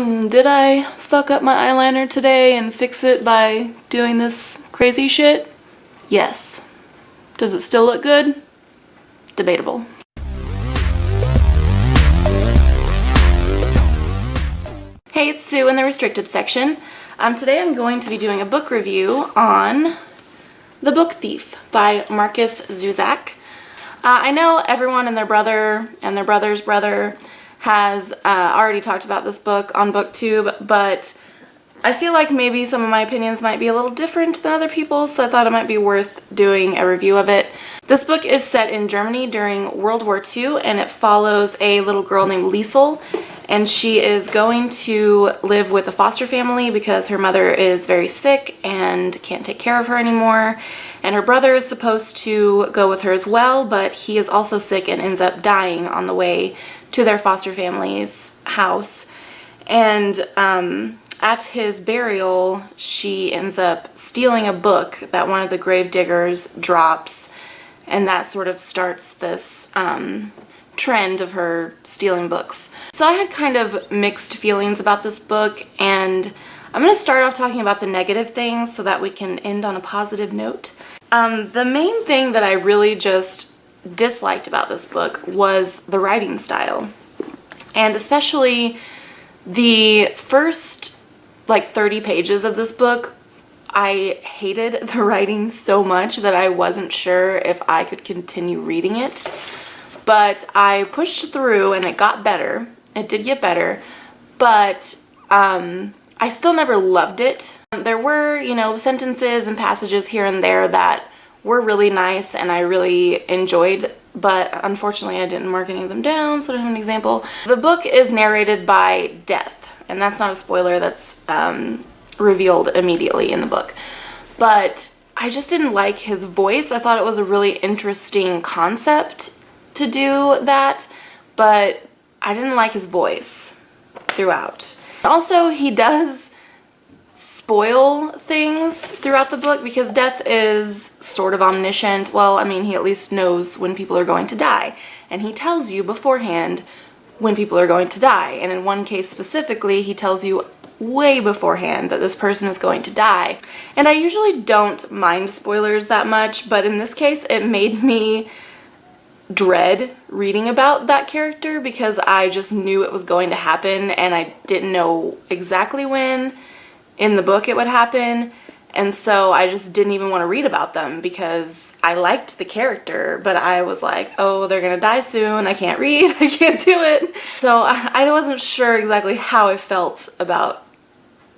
Did I fuck up my eyeliner today and fix it by doing this crazy shit? Yes. Does it still look good? Debatable. Hey, it's Sue in the restricted section. Today I'm going to be doing a book review on The Book Thief by Markus Zusak. I know everyone and their brother and their brother's brother has already talked about this book on BookTube, but I feel like maybe some of my opinions might be a little different than other people's, so I thought it might be worth doing a review of it. This book is set in Germany during World War II, and it follows a little girl named Liesel, and she is going to live with a foster family because her mother is very sick and can't take care of her anymore. And her brother is supposed to go with her as well, but he is also sick and ends up dying on the way to their foster family's house. And at his burial, she ends up stealing a book that one of the grave diggers drops, and that sort of starts this trend of her stealing books. So I had kind of mixed feelings about this book, and I'm going to start off talking about the negative things so that we can end on a positive note. The main thing that I really just disliked about this book was the writing style, and especially the first 30 pages of this book. I hated the writing so much that I wasn't sure if I could continue reading it, but I pushed through and it got better. It did get better, but I still never loved it. There were, sentences and passages here and there that were really nice and I really enjoyed, but unfortunately I didn't mark any of them down, so I don't have an example. The book is narrated by Death, and that's not a spoiler, that's revealed immediately in the book. But I just didn't like his voice. I thought it was a really interesting concept to do that, but I didn't like his voice throughout. Also, he does spoil things throughout the book because Death is sort of omniscient. Well, I mean, he at least knows when people are going to die, and he tells you beforehand when people are going to die. And in one case specifically, he tells you way beforehand that this person is going to die. And I usually don't mind spoilers that much, but in this case, it made me dread reading about that character because I just knew it was going to happen, and I didn't know exactly when in the book it would happen, and so I just didn't even want to read about them because I liked the character, but I was like, oh, they're gonna die soon, I can't read, I can't do it. So I wasn't sure exactly how I felt about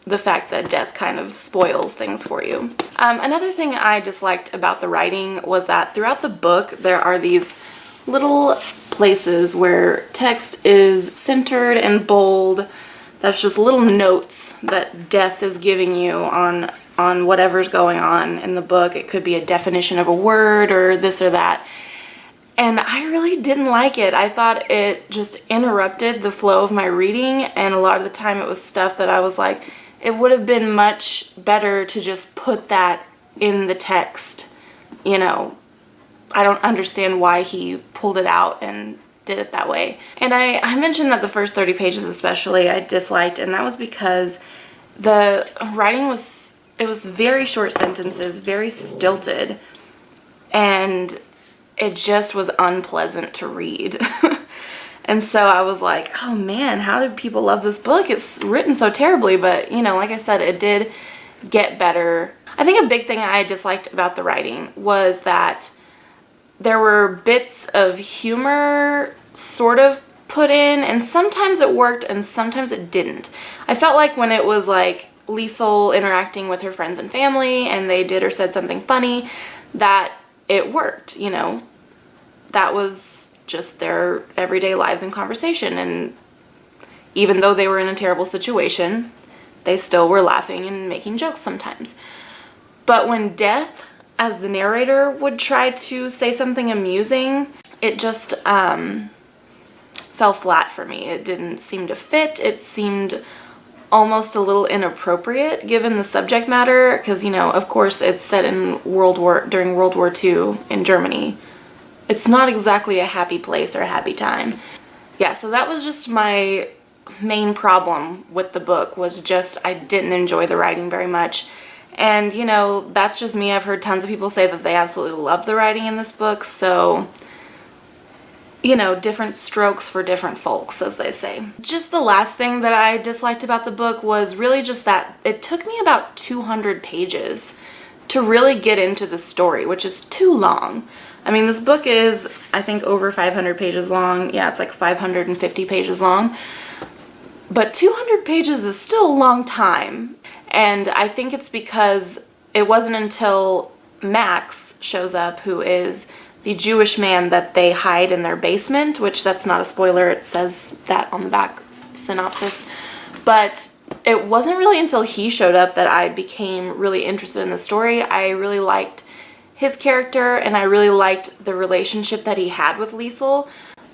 the fact that Death kind of spoils things for you. Another thing I disliked about the writing was that throughout the book there are these little places where text is centered and bold. That's just little notes that Death is giving you on whatever's going on in the book. It could be a definition of a word or this or that. And I really didn't like it. I thought it just interrupted the flow of my reading, and a lot of the time it was stuff that I was like, it would have been much better to just put that in the text. I don't understand why he pulled it out and did it that way. And I mentioned that the first 30 pages especially I disliked, and that was because the writing was very short sentences, very stilted, and it just was unpleasant to read. And so I was like, oh man, how did people love this book? It's written so terribly, but like I said, it did get better. I think a big thing I disliked about the writing was that there were bits of humor sort of put in, and sometimes it worked and sometimes it didn't. I felt like when it was like Liesel interacting with her friends and family and they did or said something funny, that it worked, that was just their everyday lives and conversation, and even though they were in a terrible situation, they still were laughing and making jokes sometimes. But when Death, as the narrator, would try to say something amusing, it just fell flat for me. It didn't seem to fit. It seemed almost a little inappropriate given the subject matter because, of course it's set in during World War II in Germany. It's not exactly a happy place or a happy time. Yeah, so that was just my main problem with the book was just I didn't enjoy the writing very much. And, you know, that's just me. I've heard tons of people say that they absolutely love the writing in this book, so, you know, different strokes for different folks, as they say. Just the last thing that I disliked about the book was really just that it took me about 200 pages to really get into the story, which is too long. I mean, this book is, I think, over 500 pages long. Yeah, it's like 550 pages long. But 200 pages is still a long time. And I think it's because it wasn't until Max shows up, who is the Jewish man that they hide in their basement, which that's not a spoiler, it says that on the back synopsis. But it wasn't really until he showed up that I became really interested in the story. I really liked his character, and I really liked the relationship that he had with Liesel.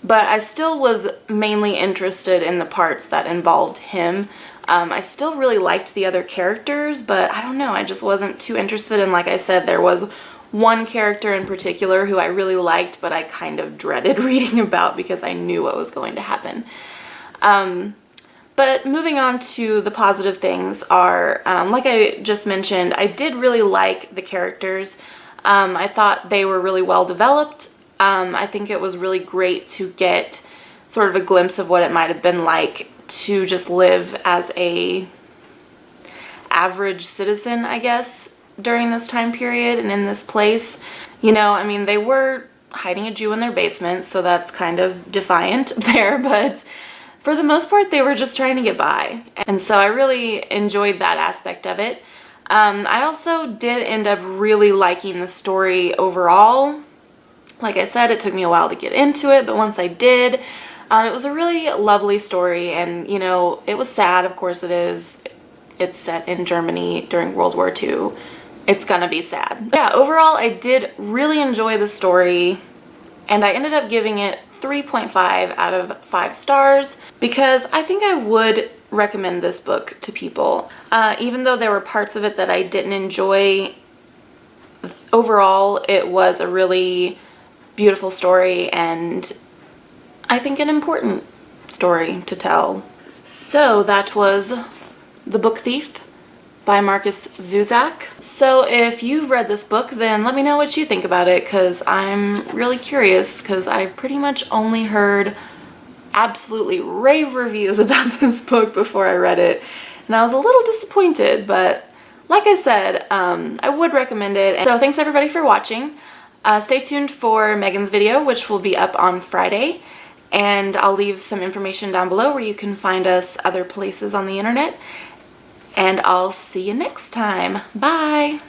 But I still was mainly interested in the parts that involved him. I still really liked the other characters, but I don't know, I just wasn't too interested in, like I said, there was one character in particular who I really liked, but I kind of dreaded reading about because I knew what was going to happen. But moving on to the positive things are, like I just mentioned, I did really like the characters. I thought they were really well developed. I think it was really great to get sort of a glimpse of what it might have been like to just live as a average citizen, I guess, during this time period and in this place. You know, I mean, they were hiding a Jew in their basement, so that's kind of defiant there, but for the most part, they were just trying to get by. And so I really enjoyed that aspect of it. I also did end up really liking the story overall. Like I said, it took me a while to get into it, but once I did, it was a really lovely story, and, you know, it was sad, of course it is. It's set in Germany during World War II. It's gonna be sad. Yeah, overall, I did really enjoy the story, and I ended up giving it 3.5 out of 5 stars because I think I would recommend this book to people. Even though there were parts of it that I didn't enjoy, overall, it was a really beautiful story, and I think an important story to tell. So that was The Book Thief by Markus Zusak. So if you've read this book, then let me know what you think about it, because I'm really curious, because I've pretty much only heard absolutely rave reviews about this book before I read it, and I was a little disappointed, but like I said, I would recommend it. So thanks everybody for watching. Stay tuned for Megan's video, which will be up on Friday, and I'll leave some information down below where you can find us other places on the internet, and I'll see you next time. Bye!